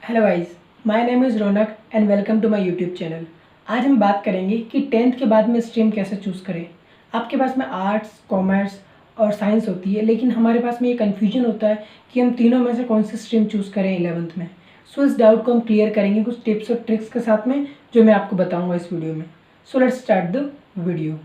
Hello guys, my name is Raunak and welcome to my YouTube channel. आज हम बात करेंगे कि टेंथ के बाद में स्ट्रीम कैसे चूज़ करें। आपके पास में आर्ट्स, कॉमर्स और साइंस होती है, लेकिन हमारे पास में ये कन्फ्यूजन होता है कि हम तीनों में से कौन सी स्ट्रीम चूज़ करें 11th में। सो इस डाउट को हम क्लियर करेंगे कुछ टिप्स और ट्रिक्स के साथ में, जो मैं आपको बताऊँगा इस वीडियो में। So let's start the video.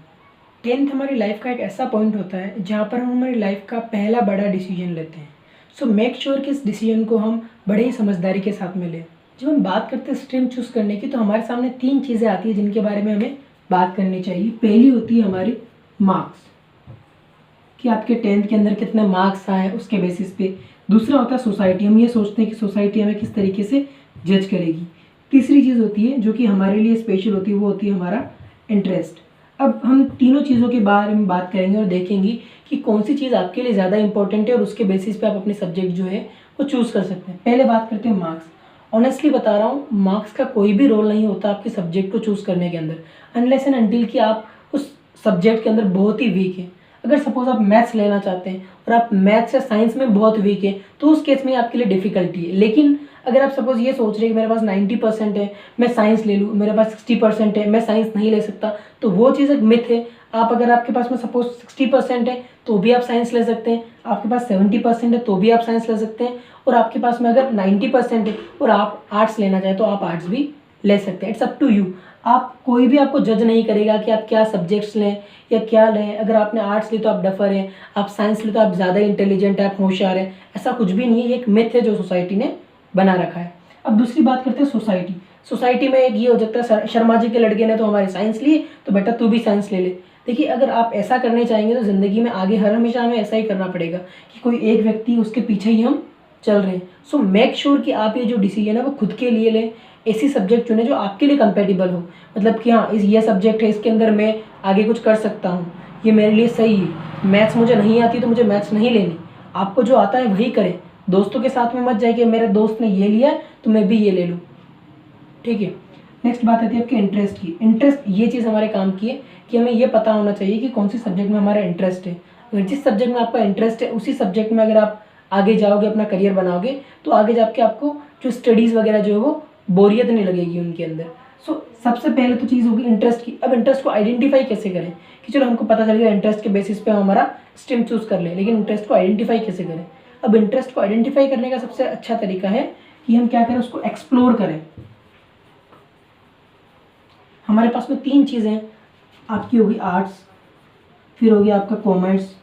Tenth हमारी लाइफ का एक ऐसा पॉइंट होता है जहाँ पर हम हमारी लाइफ का पहला बड़ा डिसीजन लेते हैं। सो मेक श्योर कि इस डिसीजन को हम बड़े ही समझदारी के साथ में लें। जब हम बात करते हैं स्ट्रीम चूज़ करने की, तो हमारे सामने 3 चीज़ें आती हैं जिनके बारे में हमें बात करनी चाहिए। पहली होती है हमारी मार्क्स, कि आपके टेंथ के अंदर कितने मार्क्स आए उसके बेसिस पे। दूसरा होता है सोसाइटी, हम ये सोचते हैं कि सोसाइटी हमें किस तरीके से जज करेगी। तीसरी चीज़ होती है जो कि हमारे लिए स्पेशल होती है, वो होती है हमारा इंटरेस्ट। अब हम तीनों चीज़ों के बारे में बात करेंगे और देखेंगे कि कौन सी चीज़ आपके लिए ज़्यादा इंपॉर्टेंट है और उसके बेसिस पे आप अपने सब्जेक्ट जो है वो चूज़ कर सकते हैं। पहले बात करते हैं मार्क्स। ऑनेस्टली बता रहा हूँ, मार्क्स का कोई भी रोल नहीं होता आपके सब्जेक्ट को चूज़ करने के अंदर, अनलेस एंड अनटिल कि आप उस सब्जेक्ट के अंदर बहुत ही वीक हैं। अगर सपोज आप मैथ्स लेना चाहते हैं और आप मैथ्स या साइंस में बहुत वीक हैं, तो उस केस में आपके लिए डिफिकल्टी है। लेकिन अगर आप सपोज ये सोच रहे हैं कि मेरे पास 90% है, मैं साइंस ले लूँ, मेरे पास 60% है, मैं साइंस नहीं ले सकता, तो वो चीज़ एक मिथ है। आप अगर आपके पास में सपोज 60% है तो भी आप साइंस ले सकते हैं, आपके पास 70% है तो भी आप साइंस ले सकते हैं, और आपके पास में अगर 90% है और आप आर्ट्स लेना चाहें तो आप आर्ट्स भी ले सकते हैं। It's up to you. आप कोई भी आपको जज नहीं करेगा कि आप क्या सब्जेक्ट्स लें या क्या लें। अगर आपने आर्ट्स ली तो आप डफर हैं, आप साइंस ली तो आप ज़्यादा इंटेलिजेंट है, आप होशियार हैं, ऐसा कुछ भी नहीं है। ये एक मिथ है जो सोसाइटी ने बना रखा है। अब दूसरी बात करते हैं सोसाइटी। सोसाइटी में एक ये हो सकता है, शर्मा जी के लड़के ने तो हमारे साइंस लिए तो बेटा तू भी साइंस ले ले। देखिए, अगर आप ऐसा करने चाहेंगे तो ज़िंदगी में आगे हर हमेशा हमें ऐसा ही करना पड़ेगा कि कोई एक व्यक्ति, उसके पीछे ही हम चल रहे हैं। सो मेक श्योर कि आप ये जो डिसीजन है वो खुद के लिए लें। ऐसी सब्जेक्ट चुने जो आपके लिए कंपेटेबल हो, मतलब कि हाँ, ये सब्जेक्ट है, इसके अंदर मैं आगे कुछ कर सकता हूँ, ये मेरे लिए सही है। मैथ्स मुझे नहीं आती तो मुझे मैथ्स नहीं लेनी, आपको जो आता है वही करें। दोस्तों के साथ में मत जाए कि मेरे दोस्त ने ये लिया तो मैं भी ये ले लूँ, ठीक है। नेक्स्ट बात आती है आपके इंटरेस्ट की। इंटरेस्ट ये चीज़ हमारे काम की है कि हमें ये पता होना चाहिए कि कौन सी सब्जेक्ट में हमारा इंटरेस्ट है। अगर जिस सब्जेक्ट में आपका इंटरेस्ट है उसी सब्जेक्ट में अगर आप आगे जाओगे, अपना करियर बनाओगे, तो आगे जाके आपको जो स्टडीज़ वगैरह जो है वो बोरियत नहीं लगेगी उनके अंदर। सो सबसे पहले तो चीज़ होगी इंटरेस्ट की। अब इंटरेस्ट को आइडेंटिफाई कैसे करें, कि चलो हमको पता चल गया इंटरेस्ट के बेसिस पे हम हमारा स्ट्रीम चूज़ कर लें, लेकिन इंटरेस्ट को आइडेंटिफाई कैसे करें। अब इंटरेस्ट को आइडेंटिफाई करने का सबसे अच्छा तरीका है कि हम क्या करें, उसको एक्सप्लोर करें। हमारे पास में 3 चीज़ें आपकी होगी, आर्ट्स, फिर हो गया आपका कॉमर्स,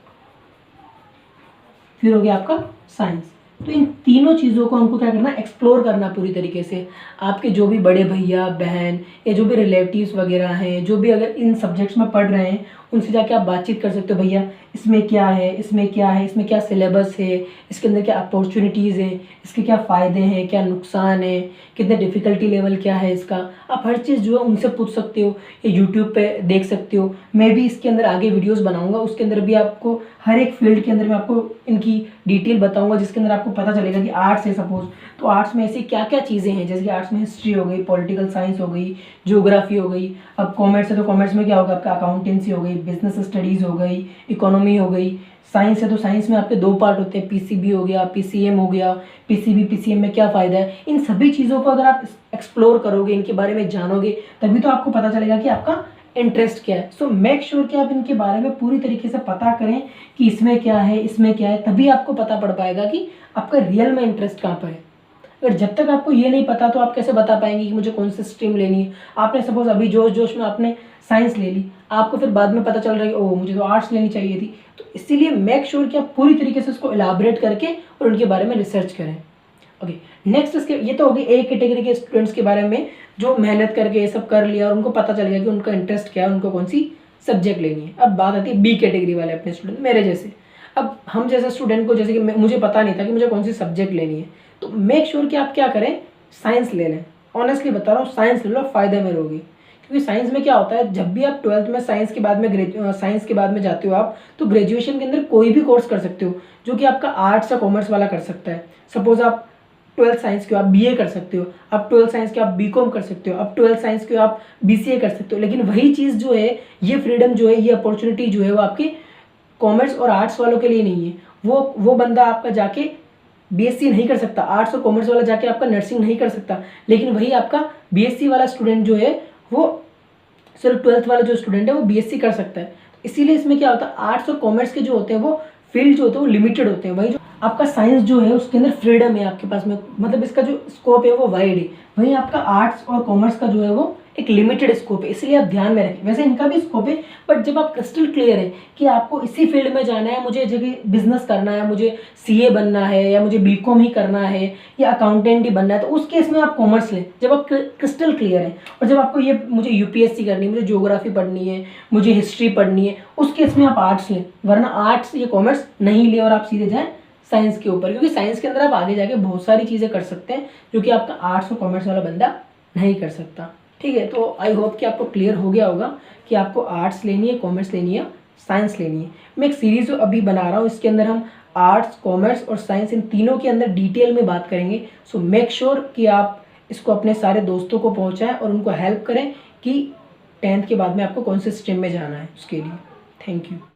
फिर हो गया आपका साइंस। तो इन तीनों चीज़ों को हमको क्या करना है, एक्सप्लोर करना पूरी तरीके से। आपके जो भी बड़े भैया बहन या जो भी रिलेटिव्स वगैरह हैं, जो भी अगर इन सब्जेक्ट्स में पढ़ रहे हैं, उनसे जाके आप बातचीत कर सकते हो, भैया इसमें क्या है, इसमें क्या है, इसमें क्या सिलेबस है, इसके अंदर क्या अपॉर्चुनिटीज़ हैं, इसके क्या फ़ायदे हैं, क्या नुकसान है, कितने डिफ़िकल्टी लेवल क्या है इसका। आप हर चीज़ जो है उनसे पूछ सकते हो या यूट्यूब पे देख सकते हो। मैं भी इसके अंदर आगे वीडियोस बनाऊंगा, उसके अंदर भी आपको हर एक फील्ड के अंदर मैं आपको इनकी डिटेल बताऊंगा, जिसके अंदर आपको पता चलेगा कि आर्ट्स है सपोज, तो आर्ट्स में ऐसी क्या क्या चीज़ें हैं। जैसे कि आर्ट्स में हिस्ट्री हो गई, पॉलिटिकल साइंस हो गई, ज्योग्राफी हो गई। अब कॉमर्स है तो कॉमर्स में क्या होगा, आपका अकाउंटेंसी हो गई, बिजनेस स्टडीज़ हो गई, इकोनॉमी हो गई। साइंस है तो साइंस में आपके 2 पार्ट होते हैं, पीसीबी हो गया, पीसीएम हो गया। पीसीबी पीसीएम में क्या फ़ायदा है, इन सभी चीज़ों को अगर आप एक्सप्लोर करोगे, इनके बारे में जानोगे, तभी तो आपको पता चलेगा कि आपका इंटरेस्ट क्या है। सो मेक श्योर कि आप इनके बारे में पूरी तरीके से पता करें कि इसमें क्या है, इसमें क्या है, तभी आपको पता पड़ पाएगा कि आपका रियल में इंटरेस्ट कहाँ पर है। अगर जब तक आपको ये नहीं पता तो आप कैसे बता पाएंगे कि मुझे कौन सी स्ट्रीम लेनी है। आपने सपोज अभी जोश जोश में आपने साइंस ले ली, आपको फिर बाद में पता चल रहा है ओह मुझे तो आर्ट्स लेनी चाहिए थी। तो इसीलिए मेक श्योर कि आप पूरी तरीके से उसको इलाबरेट करके और उनके बारे में रिसर्च करें। ओके, नेक्स्ट इसके ये तो होगी एक कैटेगरी के स्टूडेंट्स के बारे में जो मेहनत करके ये सब कर लिया और उनको पता चल गया कि उनका इंटरेस्ट क्या है, उनको कौन सी सब्जेक्ट लेनी है। अब बात आती है बी कैटेगरी वाले अपने स्टूडेंट, मेरे जैसे। अब हम जैसे स्टूडेंट को, जैसे कि मुझे पता नहीं था कि मुझे कौन सी सब्जेक्ट लेनी है, तो मेक श्योर कि आप क्या करें, साइंस ले लें। ऑनेस्टली बता रहा हूँ, साइंस ले लो, फ़ायदे में रहोगे। क्योंकि साइंस में क्या होता है, जब भी आप 12th में साइंस के बाद में साइंस के बाद में जाते हो आप, तो ग्रेजुएशन के अंदर कोई भी कोर्स कर सकते हो जो कि आपका आर्ट्स या कॉमर्स वाला कर सकता है। सपोज आप 12th साइंस के हो, आप बीए कर सकते हो, आप 12th साइंस के आप बीकॉम कर सकते हो, आप 12th साइंस के आप बीसीए कर सकते हो। लेकिन वही चीज़ जो है, ये फ्रीडम जो है, ये अपॉर्चुनिटी जो है, वो आपकी कॉमर्स और आर्ट्स वालों के लिए नहीं है। वो बंदा आपका जाके बीएससी नहीं कर सकता, आर्ट्स और कॉमर्स वाला जाके आपका नर्सिंग नहीं कर सकता, लेकिन वही आपका बीएससी वाला स्टूडेंट जो है वो सिर्फ 12th वाला जो स्टूडेंट है वो बीएससी कर सकता है। इसीलिए इसमें क्या होता है, आर्ट्स और कॉमर्स के जो होते हैं वो फील्ड जो होते हैं वो लिमिटेड होते हैं। वही जो आपका साइंस जो है उसके अंदर फ्रीडम है आपके पास में, मतलब इसका जो स्कोप है वो वाइड है। वहीं आपका आर्ट्स और कॉमर्स का जो है वो एक लिमिटेड स्कोप है, इसलिए आप ध्यान में रखें। वैसे इनका भी स्कोप है, बट जब आप क्रिस्टल क्लियर है कि आपको इसी फील्ड में जाना है, मुझे जगह बिजनेस करना है, मुझे सीए बनना है, या मुझे बीकॉम ही करना है, या अकाउंटेंट ही बनना है, तो उस केस में आप कॉमर्स लें जब आप क्रिस्टल क्लियर है। और जब आपको ये मुझे यूपीएससी करनी है, मुझे ज्योग्राफी पढ़नी है, मुझे हिस्ट्री पढ़नी है, उस केस में आप आर्ट्स लें, वरना आर्ट्स या कॉमर्स नहीं ले और आप सीधे जाएँ साइंस के ऊपर, क्योंकि साइंस के अंदर आप आगे जाके बहुत सारी चीज़ें कर सकते हैं जो कि आपका आर्ट्स और कॉमर्स वाला बंदा नहीं कर सकता। ठीक है, तो आई होप कि आपको क्लियर हो गया होगा कि आपको आर्ट्स लेनी है, कॉमर्स लेनी है, साइंस लेनी है। मैं एक सीरीज़ अभी बना रहा हूँ, इसके अंदर हम आर्ट्स, कॉमर्स और साइंस इन तीनों के अंदर डिटेल में बात करेंगे। सो मेक श्योर कि आप इसको अपने सारे दोस्तों को पहुँचाएँ और उनको हेल्प करें कि 10th के बाद में आपको कौन से स्ट्रीम में जाना है उसके लिए। Thank you.